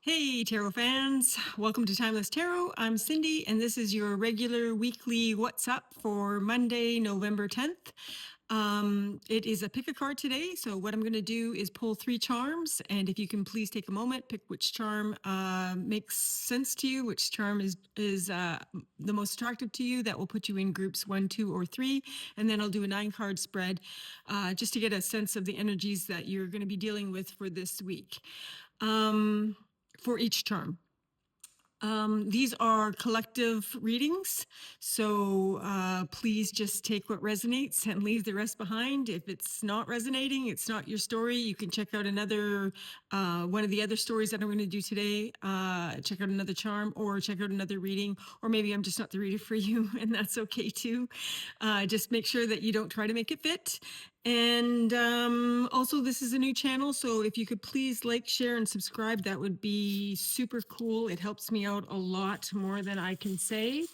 Hey, Tarot fans. Welcome to Timeless Tarot. I'm Cindy, and this is your regular weekly What's Up for Monday, November 10th. It is a pick a card today. So what I'm going to do is pull 3 charms. And if you can please take a moment, pick which charm makes sense to you, which charm is the most attractive to you. That will put you in groups 1, 2, or 3. And then I'll do a 9-card spread just to get a sense of the energies that you're going to be dealing with for this week. For each charm. These are collective readings, so please just take what resonates and leave the rest behind. If it's not resonating, it's not your story, you can check out another, one of the other stories that I'm going to do today, check out another charm or check out another reading, or maybe I'm just not the reader for you, and that's okay too. Just make sure that you don't try to make it fit. And also, this is a new channel, so if you could please like, share, and subscribe, that would be super cool. It helps me out a lot more than I can say,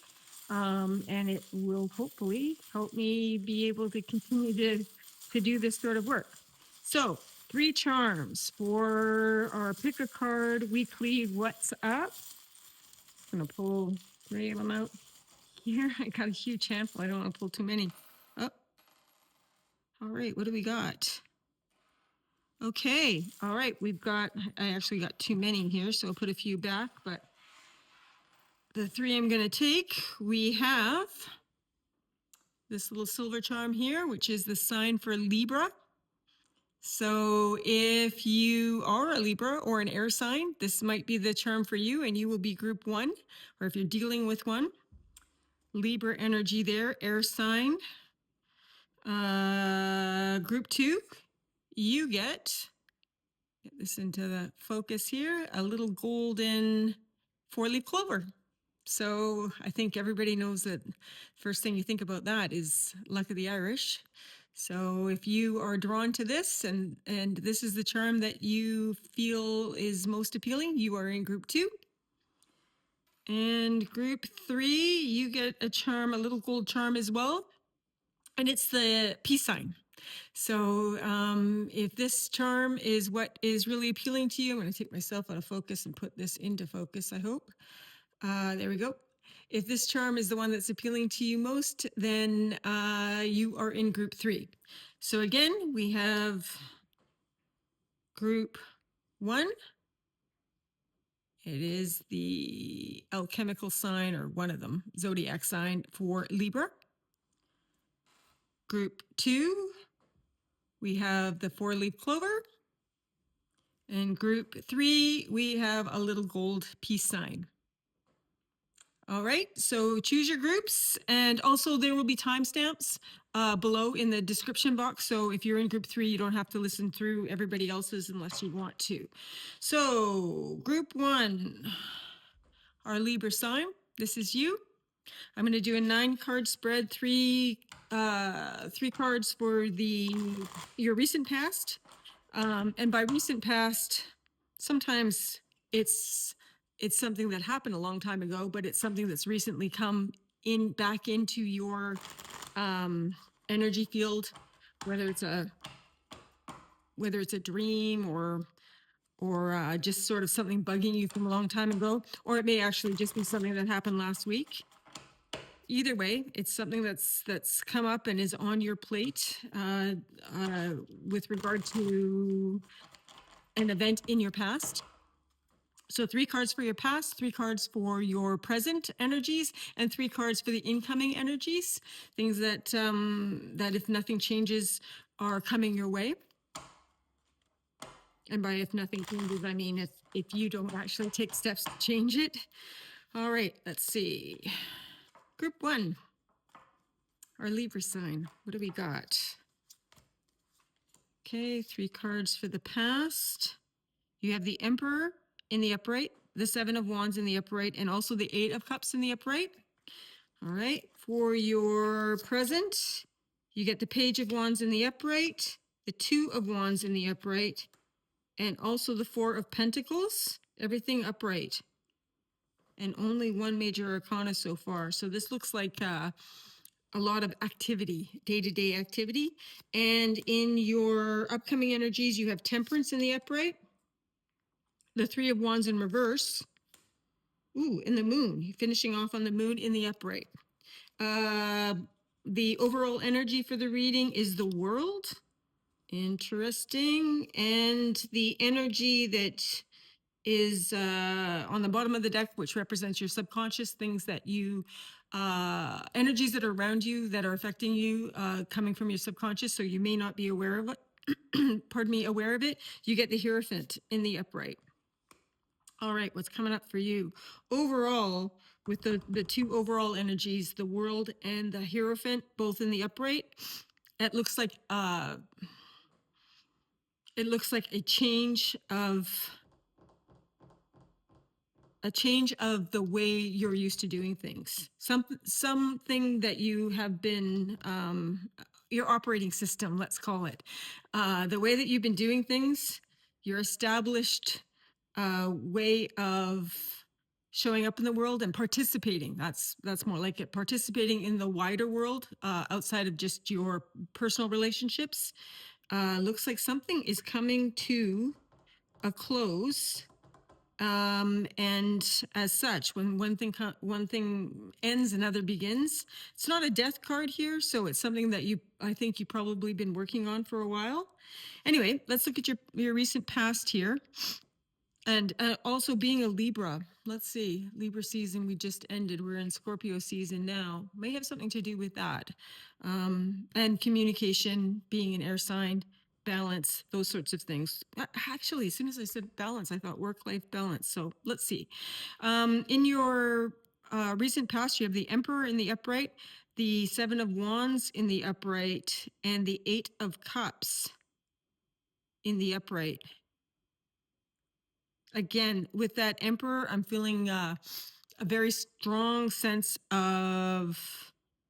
and it will hopefully help me be able to continue to do this sort of work. So, 3 charms for our pick a card weekly What's Up. I'm gonna pull 3 of them out here. I got a huge handful. I don't want to pull too many. Oh, all right. What do we got? Okay, all right, I actually got too many here, so I'll put a few back, but the 3 I'm going to take, we have this little silver charm here, which is the sign for Libra. So if you are a Libra or an air sign, this might be the charm for you, and you will be group 1, or if you're dealing with one. Libra energy there, air sign. Group 2, you get this into the focus here, a little golden 4-leaf clover. So I think everybody knows that first thing you think about that is Luck of the Irish. So if you are drawn to this and this is the charm that you feel is most appealing, you are in group 2. And group 3, you get a charm, a little gold charm as well. And it's the peace sign. So if this charm is what is really appealing to you, I'm going to take myself out of focus and put this into focus, I hope. There we go. If this charm is the one that's appealing to you most, then you are in group 3. So again, we have group 1. It is the alchemical sign, or one of them, zodiac sign for Libra. Group 2, we have the 4-leaf clover. And group 3, we have a little gold peace sign. All right, so choose your groups, and also there will be timestamps below in the description box. So if you're in group 3, you don't have to listen through everybody else's unless you want to. So group 1, our Libra sign, this is you. I'm going to do a 9-card spread, 3 cards for your recent past. And by recent past, sometimes it's something that happened a long time ago, but it's something that's recently come back into your energy field, whether it's a dream or just sort of something bugging you from a long time ago, or it may actually just be something that happened last week. Either way, it's something that's come up and is on your plate with regard to an event in your past. So 3 cards for your past, 3 cards for your present energies, and 3 cards for the incoming energies, things that that if nothing changes are coming your way. And by if nothing changes, I mean if you don't actually take steps to change it. All right, let's see. Group 1, our Libra sign. What do we got? Okay, 3 cards for the past. You have the Emperor in the upright, the 7 of Wands in the upright, and also the 8 of Cups in the upright. All right, for your present, you get the Page of Wands in the upright, the 2 of Wands in the upright, and also the 4 of Pentacles, everything upright. And only 1 major arcana so far. So this looks like a lot of activity, day-to-day activity. And in your upcoming energies, you have Temperance in the upright, the Three of Wands in reverse. Ooh, in the moon, finishing off on the moon in the upright. The overall energy for the reading is the World. Interesting. And the energy that is on the bottom of the deck, which represents your subconscious, things that you, energies that are around you that are affecting you, coming from your subconscious, so you may not be aware of it. Pardon me, aware of it. You get the Hierophant in the upright. All right, what's coming up for you? Overall, with the two overall energies, the World and the Hierophant, both in the upright, it looks like a change of the way you're used to doing things. Something that you have been, your operating system, let's call it. The way that you've been doing things, your established way of showing up in the world and participating. That's more like it. Participating in the wider world, outside of just your personal relationships. Looks like something is coming to a close. And as such, when one thing ends, another begins. It's not a death card here, so it's something that I think you've probably been working on for a while. Anyway, let's look at your recent past here. And also being a Libra, let's see, Libra season we just ended. We're in Scorpio season now. May have something to do with that. And communication, being an air sign, balance, those sorts of things. Actually, as soon as I said balance, I thought work-life balance. So let's see. In your recent past, you have the Emperor in the upright, the Seven of Wands in the upright, and the Eight of Cups in the upright. Again, with that Emperor, I'm feeling a very strong sense of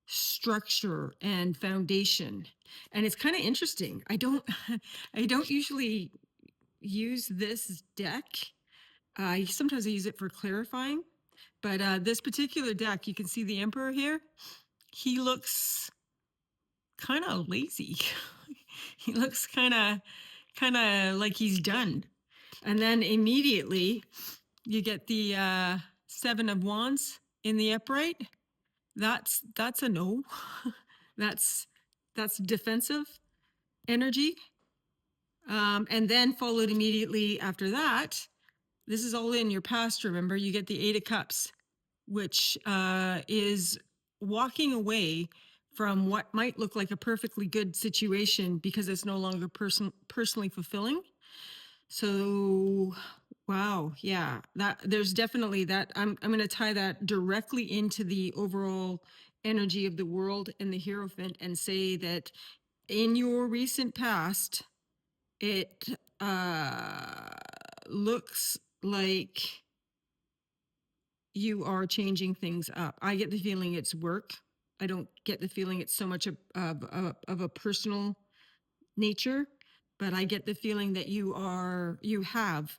structure and foundation. And it's kind of interesting. I don't I don't usually use this deck. Sometimes I use it for clarifying, but this particular deck, you can see the Emperor here. He looks kind of lazy. He looks kind of like he's done. And then immediately you get the Seven of Wands in the upright. That's a no. that's defensive energy. And then followed immediately after that, this is all in your past, remember, you get the Eight of Cups, which is walking away from what might look like a perfectly good situation because it's no longer personally fulfilling. So, wow, yeah, that there's definitely that. I'm going to tie that directly into the overall energy of the World and the Hierophant and say that in your recent past, it looks like you are changing things up. I get the feeling it's work. I don't get the feeling it's so much of a personal nature, but I get the feeling that you have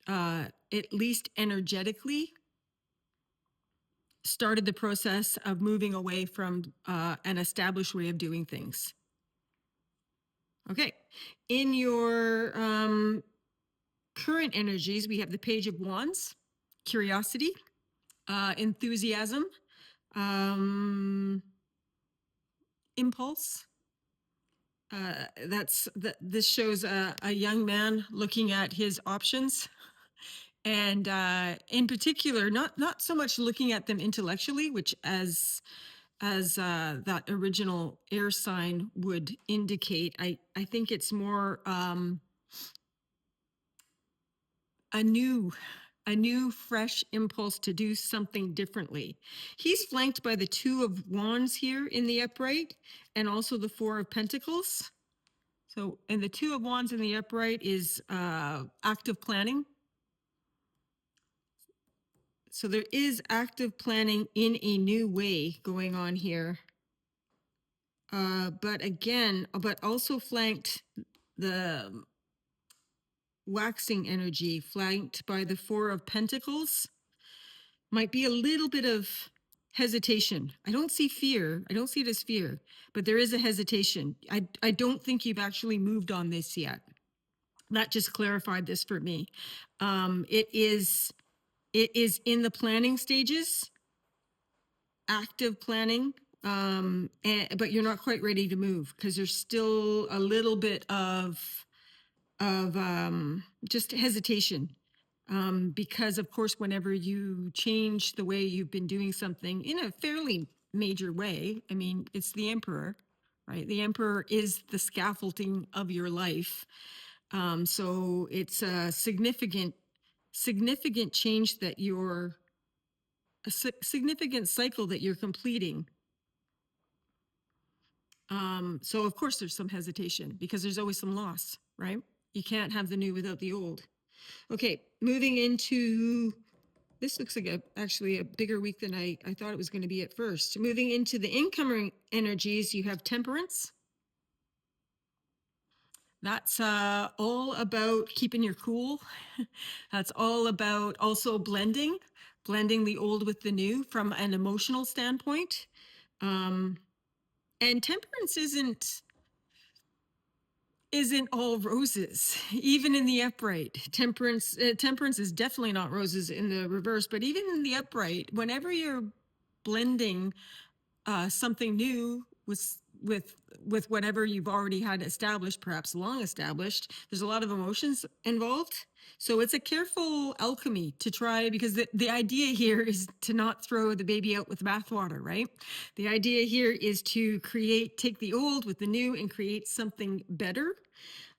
at least energetically started the process of moving away from an established way of doing things. Okay, in your current energies, we have the Page of Wands, curiosity, enthusiasm, impulse. This shows a young man looking at his options, and in particular, not so much looking at them intellectually, which as that original air sign would indicate. I think it's more a new fresh impulse to do something differently. He's flanked by the Two of Wands here in the upright and also the Four of Pentacles. So, and the Two of Wands in the upright is active planning. So there is active planning in a new way going on here. But also flanked the waxing energy, flanked by the Four of Pentacles, might be a little bit of hesitation. I don't see fear. I don't see it as fear, but there is a hesitation. I don't think you've actually moved on this yet. that just clarified this for me. It is in the planning stages, active planning, but you're not quite ready to move because there's still a little bit of just hesitation. Because of course, whenever you change the way you've been doing something in a fairly major way, I mean, it's the emperor, right? The emperor is the scaffolding of your life. So it's a significant change that you're significant cycle that you're completing. So of course there's some hesitation because there's always some loss, right? You can't have the new without the old. Okay, moving into, this looks like actually a bigger week than I thought it was going to be at first. Moving into the incoming energies, you have temperance. That's all about keeping your cool. That's all about also blending the old with the new from an emotional standpoint. Um, and temperance isn't all roses, even in the upright. Temperance is definitely not roses in the reverse, but even in the upright, whenever you're blending something new with whatever you've already had established, perhaps long established, there's a lot of emotions involved. So it's a careful alchemy to try, because the idea here is to not throw the baby out with the bathwater, right? The idea here is to take the old with the new and create something better.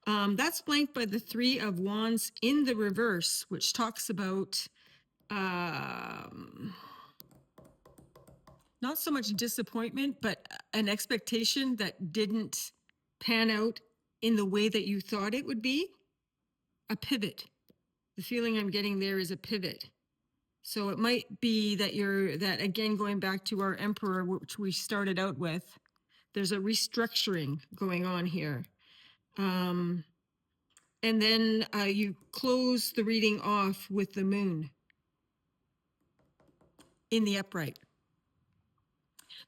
That's flanked by the Three of Wands in the reverse, which talks about not so much disappointment, but an expectation that didn't pan out in the way that you thought it would be. A pivot. The feeling I'm getting there is a pivot. So it might be that again, going back to our emperor, which we started out with, there's a restructuring going on here. And then you close the reading off with the moon in the upright.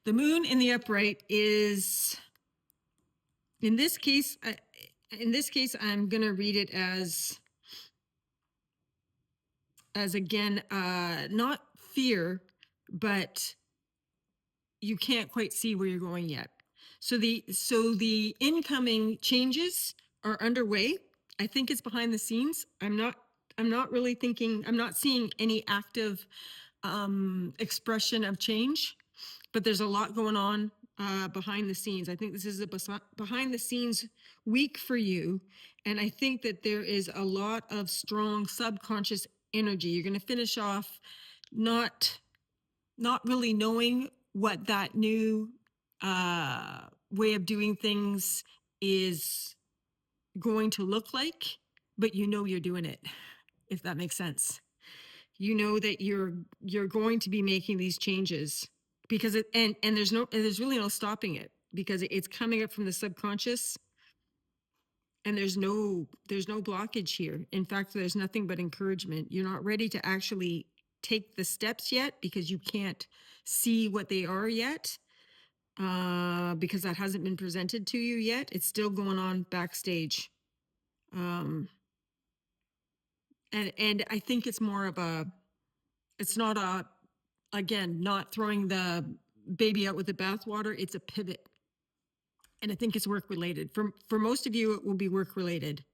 The moon in the upright is, in this case, I'm going to read it as again, not fear, but you can't quite see where you're going yet. So the incoming changes are underway. I think it's behind the scenes. I'm not really thinking, I'm not seeing any active expression of change, but there's a lot going on behind the scenes. I think this is a behind the scenes week for you. And I think that there is a lot of strong subconscious energy. You're going to finish off not really knowing what that new way of doing things is going to look like, but you know you're doing it, if that makes sense. You know that you're going to be making these changes because there's really no stopping it, because it's coming up from the subconscious, and there's no blockage here. In fact, there's nothing but encouragement. You're not ready to actually take the steps yet because you can't see what they are yet, because that hasn't been presented to you yet. It's still going on backstage. And I think it's more of it's not again, not throwing the baby out with the bathwater. It's a pivot. And I think it's work related. For most of you, it will be work related.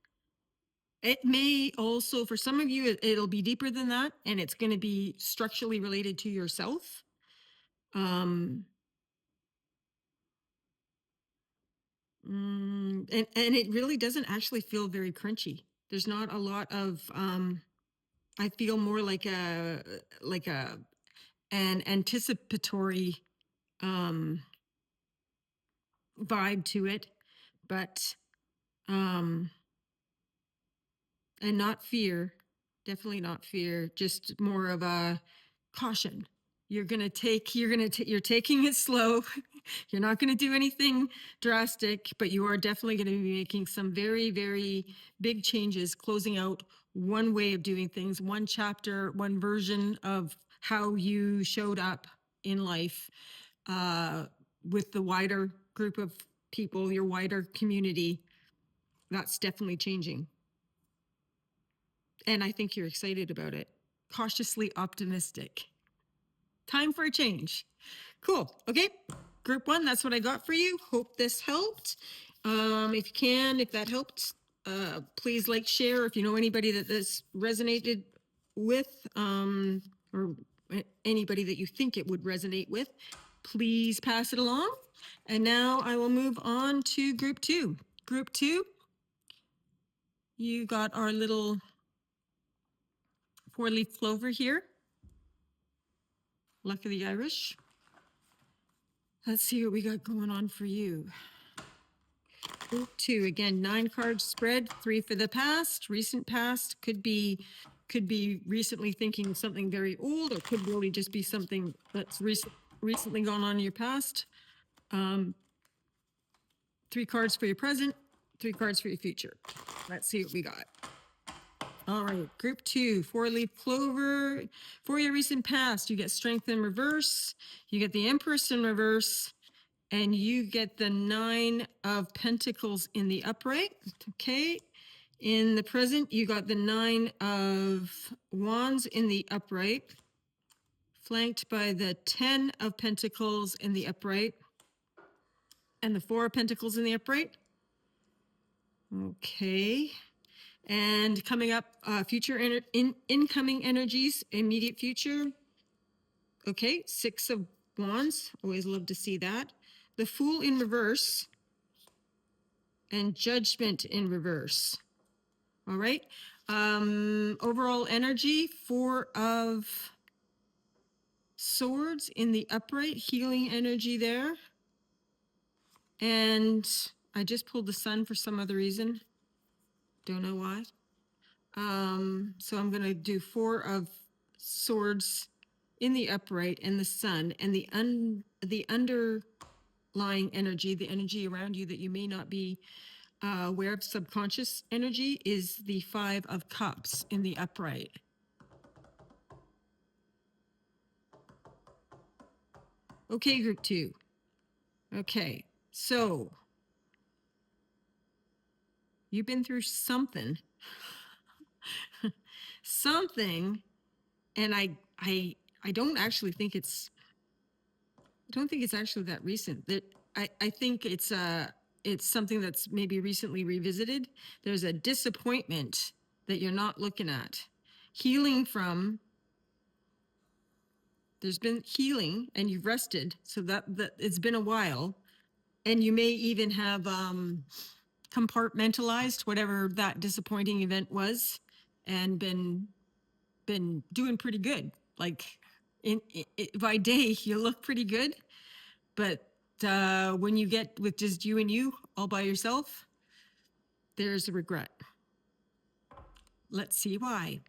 It may also, for some of you, it'll be deeper than that, and it's going to be structurally related to yourself. And it really doesn't actually feel very crunchy. There's not a lot of, I feel more like an anticipatory vibe to it, but and not fear, definitely not fear, just more of a caution. You're taking it slow. You're not going to do anything drastic, but you are definitely going to be making some very, very big changes, closing out one way of doing things, one chapter, one version of how you showed up in life, with the wider group of people, your wider community. That's definitely changing. And I think you're excited about it. Cautiously optimistic. Time for a change. Cool. Okay. Group 1, that's what I got for you. Hope this helped. If you can, if that helped, please like, share. If you know anybody that this resonated with, or anybody that you think it would resonate with, please pass it along. And now I will move on to group 2. Group 2, you got our little 4-leaf clover here. Luck of the Irish. Let's see what we got going on for you. Group 2, again, 9-card spread, 3 for the past, recent past, could be recently thinking something very old, or could really just be something that's recently gone on in your past. 3 cards for your present, 3 cards for your future. Let's see what we got. All right, group 2, 4-leaf clover. For your recent past, you get Strength in reverse, you get the Empress in reverse, and you get the 9 of Pentacles in the upright. Okay. In the present, you got the 9 of Wands in the upright, flanked by the 10 of Pentacles in the upright, and the 4 of Pentacles in the upright. Okay. And coming up, future incoming energies, immediate future. Okay, 6 of Wands, always love to see that. The Fool in reverse, and Judgment in reverse. All right. Overall energy, 4 of Swords in the upright, healing energy there. And I just pulled the Sun for some other reason. Don't know why. So I'm going to do 4 of Swords in the upright and the Sun, and the underlying energy, the energy around you that you may not be aware of, subconscious energy, is the 5 of Cups in the upright. Okay, group 2. Okay, so you've been through something. Something, and I don't actually think it's actually that recent. That I think it's something that's maybe recently revisited. There's a disappointment that you're not looking at. Healing from, there's been healing and you've rested, so that it's been a while, and you may even have compartmentalized whatever that disappointing event was, and been doing pretty good. Like by day you look pretty good, but when you get with just you and you all by yourself, there's a regret. Let's see why.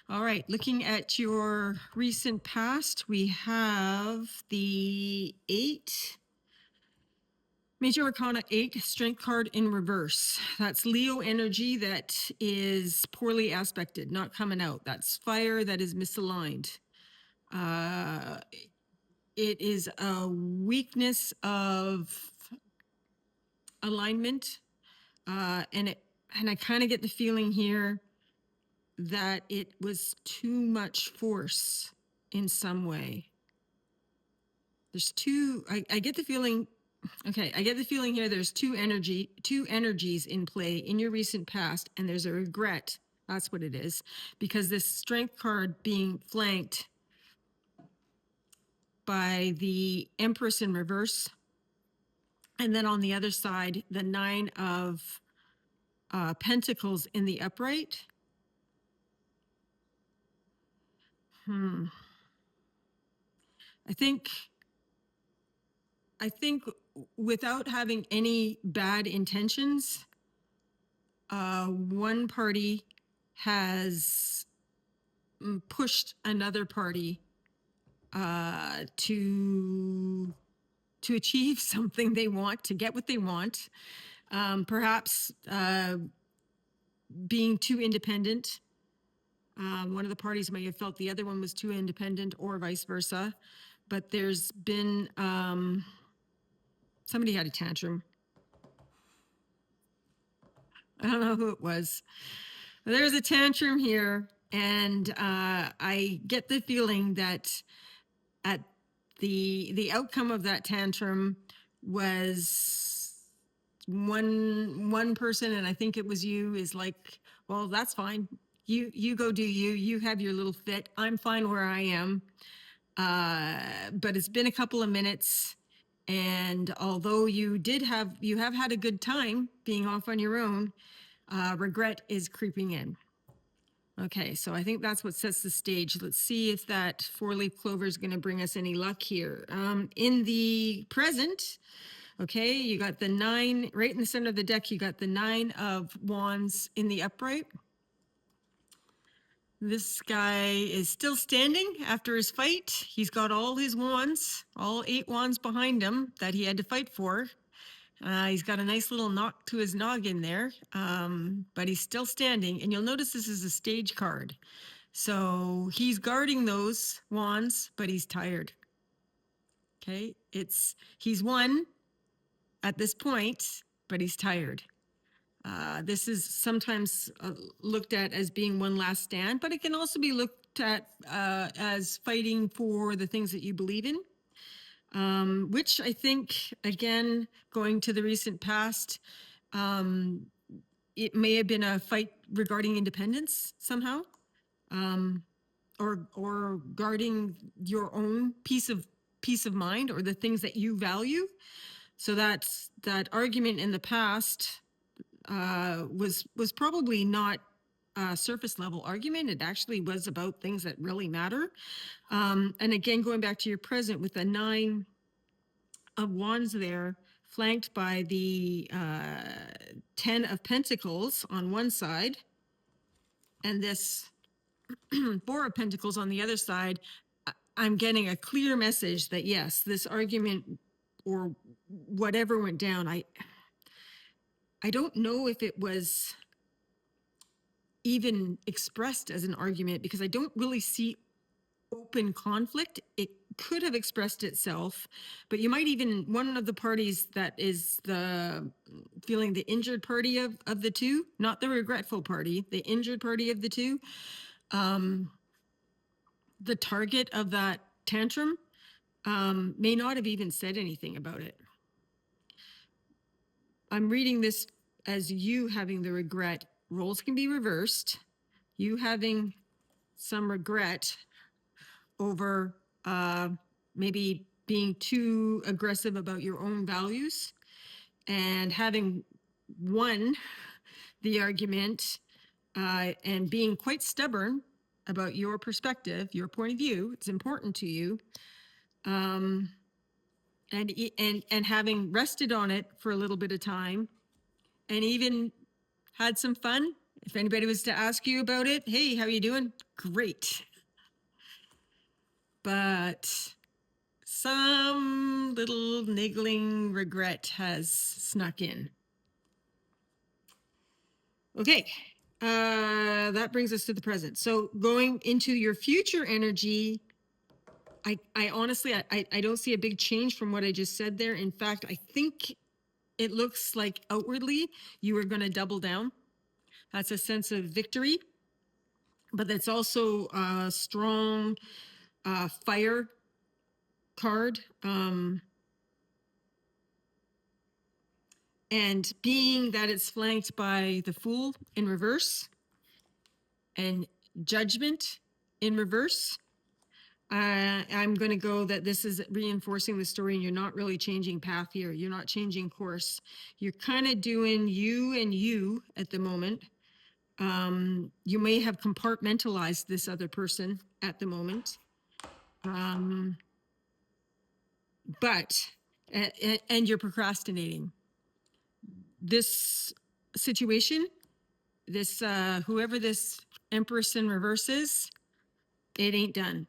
All right, looking at your recent past, we have the 8, Major Arcana 8, Strength card in reverse. That's Leo energy that is poorly aspected, not coming out. That's fire that is misaligned. It is a weakness of alignment, and I kind of get the feeling here that it was too much force in some way. There's I get the feeling, okay, I get the feeling here there's two energies in play in your recent past, and there's a regret. That's what it is, because this Strength card being flanked by the Empress in reverse, and then on the other side, the 9 of Pentacles in the upright. I think without having any bad intentions, one party has pushed another party to achieve something they want, to get what they want. Perhaps being too independent. One of the parties may have felt the other one was too independent, or vice versa. But there's been, somebody had a tantrum. I don't know who it was, There's a tantrum here, and I get the feeling that at the outcome of that tantrum was one person, and I think it was you, is like, well, that's fine. You go do you. You have your little fit. I'm fine where I am. But it's been a couple of minutes, and although you have had a good time being off on your own, regret is creeping in. Okay, so I think that's what sets the stage. Let's see if that four-leaf clover is going to bring us any luck here. In the present, okay, you got the 9 right in the center of the deck. You got the 9 of wands in the upright. This guy is still standing after his fight. He's got all his wands, all 8 wands behind him that he had to fight for. He's got a nice little knock to his noggin there, but he's still standing. And you'll notice this is a stage card. So he's guarding those wands, but he's tired. Okay, he's won at this point, but he's tired. This is sometimes looked at as being one last stand, but it can also be looked at as fighting for the things that you believe in, which I think, again, going to the recent past, it may have been a fight regarding independence somehow, or guarding your own peace of mind or the things that you value. So that argument in the past was probably not a surface level argument. It actually was about things that really matter. And again, going back to your present with the 9 of wands there, flanked by the 10 of pentacles on one side, and this 4 of pentacles on the other side, I'm getting a clear message that yes, this argument or whatever went down, I don't know if it was even expressed as an argument, because I don't really see open conflict. It could have expressed itself, but you might even, one of the parties that is the feeling the injured party of the two, not the regretful party, the injured party of the two, the target of that tantrum may not have even said anything about it. I'm reading this as you having the regret. Roles can be reversed. You having some regret over maybe being too aggressive about your own values, and having won the argument and being quite stubborn about your perspective, your point of view. It's important to you. And having rested on it for a little bit of time, and even had some fun. If anybody was to ask you about it, hey, how are you doing? Great. But some little niggling regret has snuck in. Okay, that brings us to the present. So going into your future energy, I honestly, I don't see a big change from what I just said there. In fact, I think it looks like outwardly you are going to double down. That's a sense of victory, but that's also a strong fire card. And being that it's flanked by the Fool in reverse and Judgment in reverse, I'm going to go that this is reinforcing the story, and you're not really changing path here. You're not changing course. You're kind of doing you and you at the moment. You may have compartmentalized this other person at the moment. But you're procrastinating. This situation, this whoever this Empress in reverse is, it ain't done.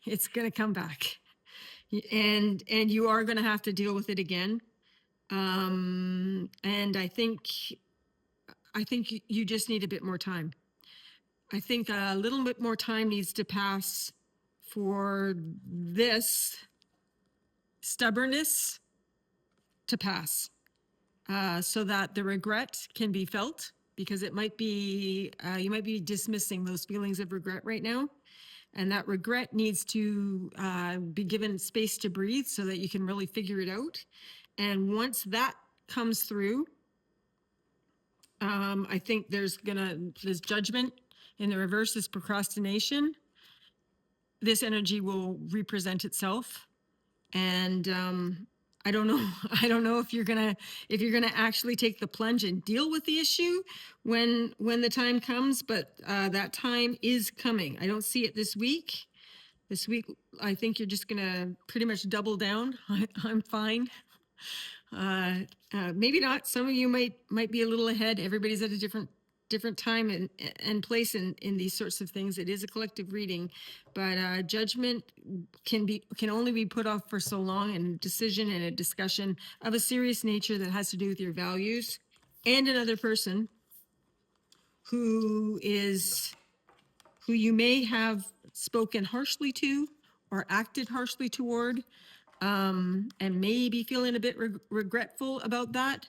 It's gonna come back, and you are gonna have to deal with it again. And I think you just need a bit more time. I think a little bit more time needs to pass for this stubbornness to pass, so that the regret can be felt because it might be, you might be dismissing those feelings of regret right now. And that regret needs to be given space to breathe so that you can really figure it out. And once that comes through, I think there's judgment. In the reverse is procrastination. This energy will represent itself. And I don't know. I don't know if you're gonna actually take the plunge and deal with the issue when the time comes. But that time is coming. I don't see it this week. This week, I think you're just gonna pretty much double down. I'm fine. Maybe not. Some of you might be a little ahead. Everybody's at a different time and place in these sorts of things. It is a collective reading, but judgment can only be put off for so long, and decision and a discussion of a serious nature that has to do with your values and another person who you may have spoken harshly to or acted harshly toward, and maybe feeling a bit regretful about that.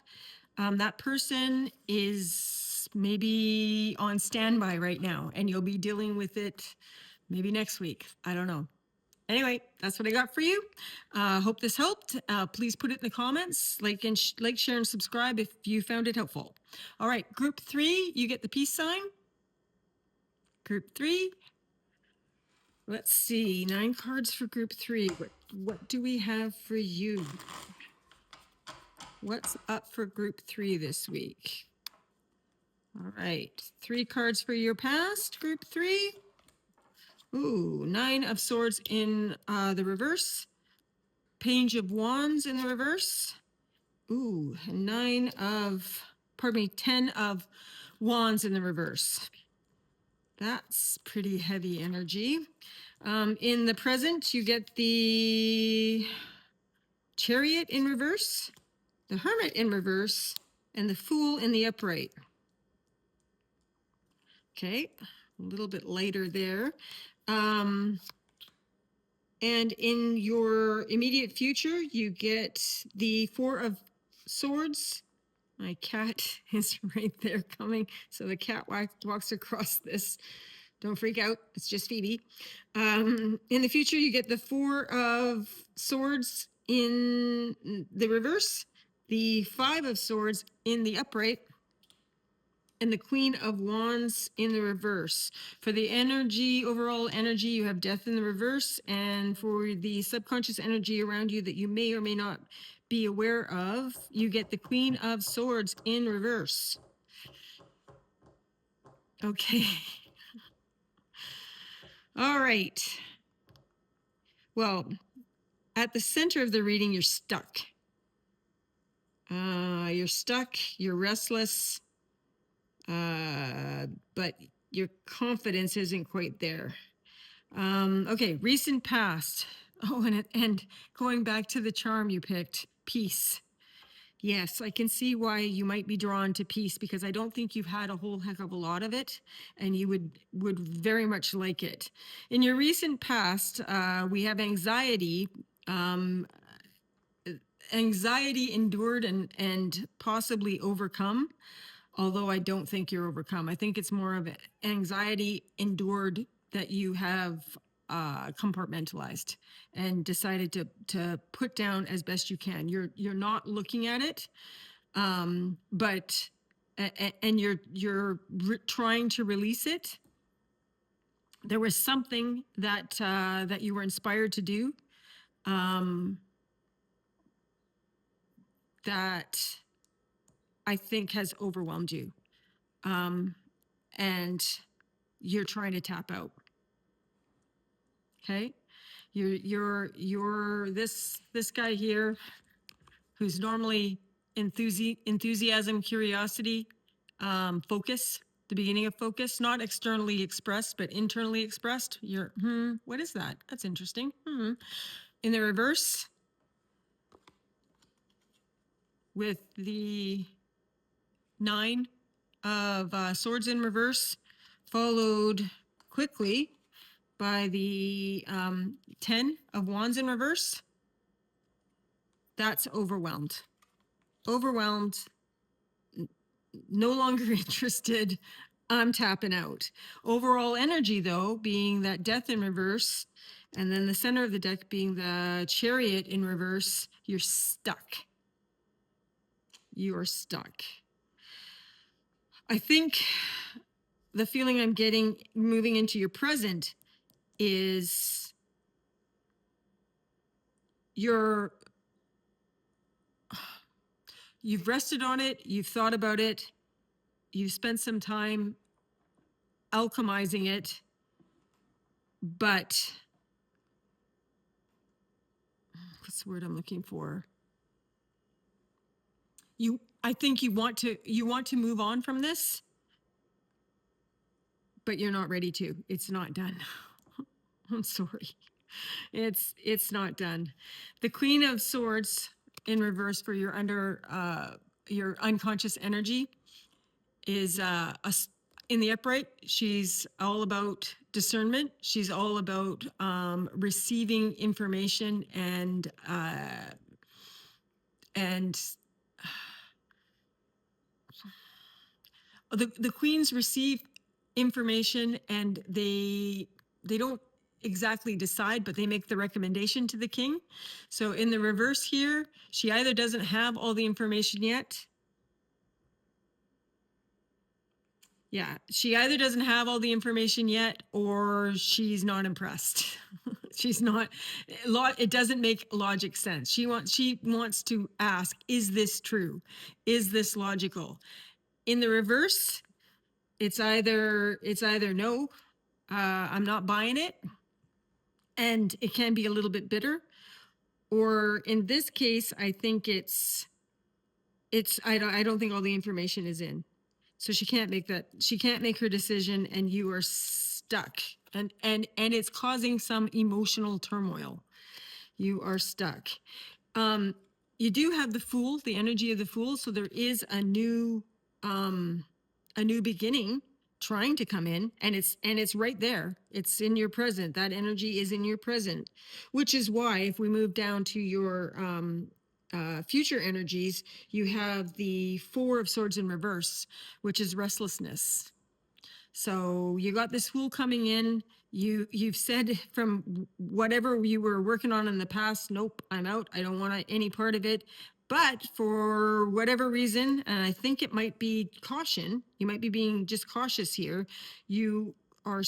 That person is maybe on standby right now, and you'll be dealing with it maybe next week. I don't know. Anyway, that's what I got for you. Hope this helped. Please put it in the comments, like, share, and subscribe if you found it helpful. All right, group 3, you get the peace sign. Group 3. Let's see, 9 cards for group 3. What do we have for you? What's up for group 3 this week? All right, 3 cards for your past, group 3. Ooh, 9 of Swords in the reverse. Page of Wands in the reverse. Ooh, 10 of Wands in the reverse. That's pretty heavy energy. In the present, you get the Chariot in reverse, the Hermit in reverse, and the Fool in the upright. Okay, a little bit lighter there. And in your immediate future, you get the 4 of Swords. My cat is right there coming. So the cat walks across this. Don't freak out. It's just Phoebe. In the future, you get the 4 of Swords in the reverse, the 5 of Swords in the upright, and the Queen of Wands in the reverse. For the energy, overall energy, you have Death in the reverse. And for the subconscious energy around you that you may or may not be aware of, you get the Queen of Swords in reverse. Okay. All right. Well, at the center of the reading, you're stuck. You're stuck, you're restless, but your confidence isn't quite there. Okay, recent past. Oh, and going back to the charm you picked, peace. Yes, I can see why you might be drawn to peace, because I don't think you've had a whole heck of a lot of it, and you would very much like it. In your recent past, we have anxiety. Anxiety endured and possibly overcome, although I don't think you're overcome. I think it's more of anxiety endured that you have compartmentalized and decided to put down as best you can. You're not looking at it, but and you're trying to release it. There was something that that you were inspired to do, that I think has overwhelmed you, and you're trying to tap out. Okay, you're this guy here, who's normally enthusiasm, curiosity, focus, the beginning of focus, not externally expressed, but internally expressed. You're, what is that? That's interesting. In the reverse, with the 9 of Swords in reverse, followed quickly by the 10 of Wands in reverse. That's overwhelmed. Overwhelmed, no longer interested. I'm tapping out. Overall energy, though, being that death in reverse, and then the center of the deck being the chariot in reverse, you're stuck. You are stuck. I think the feeling I'm getting moving into your present is you've rested on it, you've thought about it, you've spent some time alchemizing it, but what's the word I'm looking for? I think you want to move on from this, but you're not ready to. It's not done. I'm sorry. It's not done. The Queen of Swords in reverse for your unconscious energy is in the upright. She's all about discernment. She's all about receiving information and the queens receive information and they don't exactly decide, but they make the recommendation to the king. So in the reverse here, she either doesn't have all the information yet. Yeah, she either doesn't have all the information yet or she's not impressed. She's not it doesn't make logic sense. She wants to ask, is this true? Is this logical? In the reverse, it's either no, I'm not buying it, and it can be a little bit bitter, or in this case, I think I don't think all the information is in, so she can't make her decision, and you are stuck, and it's causing some emotional turmoil. You are stuck. Um, you do have the Fool, the energy of the Fool, so there is um, a new beginning trying to come in, and it's right there. It's in your present. That energy is in your present, which is why if we move down to your future energies, you have the Four of Swords in reverse, which is restlessness. So you got this Fool coming in. You've said from whatever you were working on in the past, nope, I'm out. I don't want any part of it. But for whatever reason, and I think it might be caution, you might be being just cautious here. You are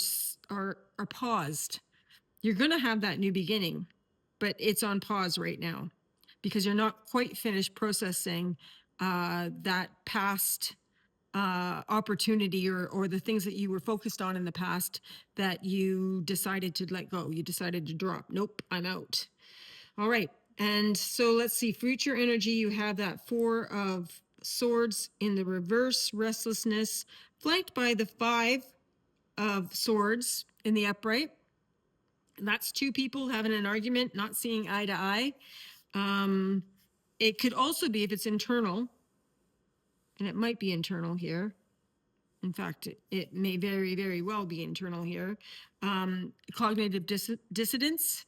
paused. You're going to have that new beginning, but it's on pause right now because you're not quite finished processing that past opportunity or the things that you were focused on in the past that you decided to let go. You decided to drop. Nope, I'm out. All right. And so let's see, future energy, you have that Four of Swords in the reverse, restlessness, flanked by the Five of Swords in the upright. That's two people having an argument, not seeing eye to eye. It could also be, if it's internal, and it might be internal here. In fact, it may very, very well be internal here. Cognitive dissidence.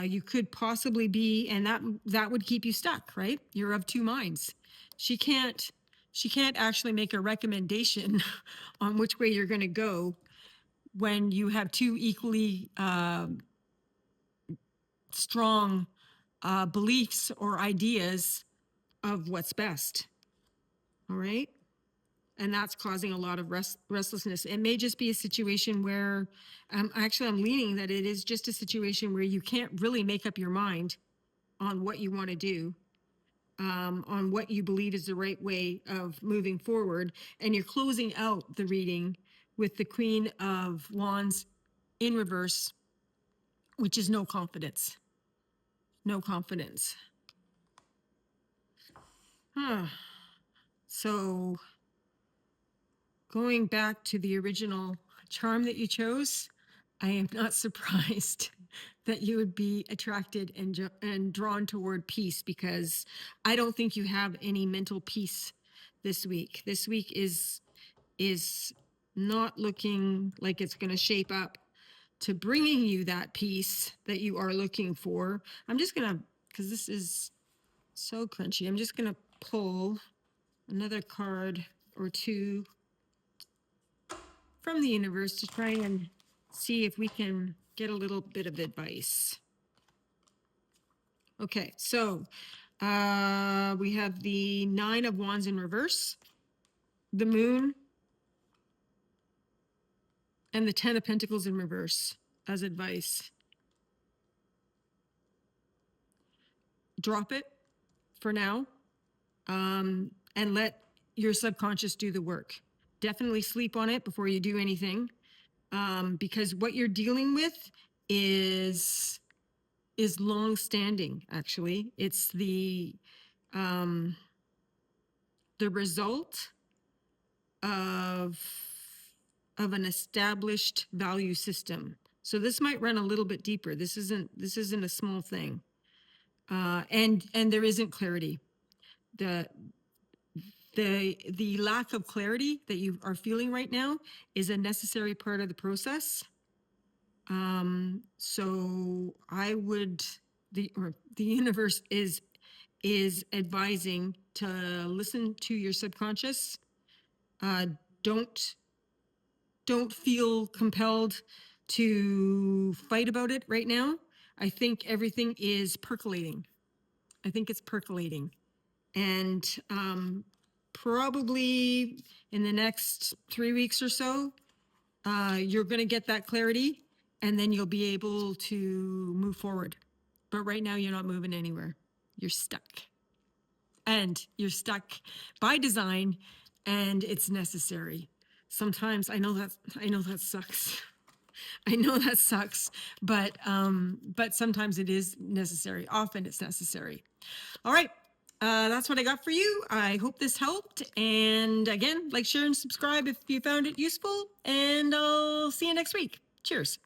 You could possibly be, and that would keep you stuck, right? You're of two minds. She can't actually make a recommendation on which way you're going to go when you have two equally strong beliefs or ideas of what's best. All right. And that's causing a lot of restlessness. It may just be a situation where I'm leaning that it is just a situation where you can't really make up your mind on what you want to do, on what you believe is the right way of moving forward. And you're closing out the reading with the Queen of Wands in reverse, which is no confidence. No confidence. So going back to the original charm that you chose, I am not surprised that you would be attracted and drawn toward peace, because I don't think you have any mental peace this week. This week is not looking like it's going to shape up to bringing you that peace that you are looking for. I'm just going to, because this is so crunchy, I'm just going to pull another card or two from the universe to try and see if we can get a little bit of advice. Okay, so we have the Nine of Wands in reverse, the Moon, and the Ten of Pentacles in reverse as advice. Drop it for now, and let your subconscious do the work. Definitely sleep on it before you do anything, because what you're dealing with is long-standing. Actually, it's the result of an established value system. So this might run a little bit deeper. This isn't a small thing, and there isn't clarity. The lack of clarity that you are feeling right now is a necessary part of the process. So I would the universe is advising to listen to your subconscious. Don't feel compelled to fight about it right now. I think everything is percolating. I think it's percolating. And probably in the next 3 weeks or so, you're going to get that clarity, and then you'll be able to move forward. But right now, you're not moving anywhere. You're stuck. And you're stuck by design, and it's necessary. Sometimes I know that sucks. I know that sucks, but sometimes it is necessary. Often it's necessary. All right. That's what I got for you. I hope this helped. And again, like, share, and subscribe if you found it useful. And I'll see you next week. Cheers.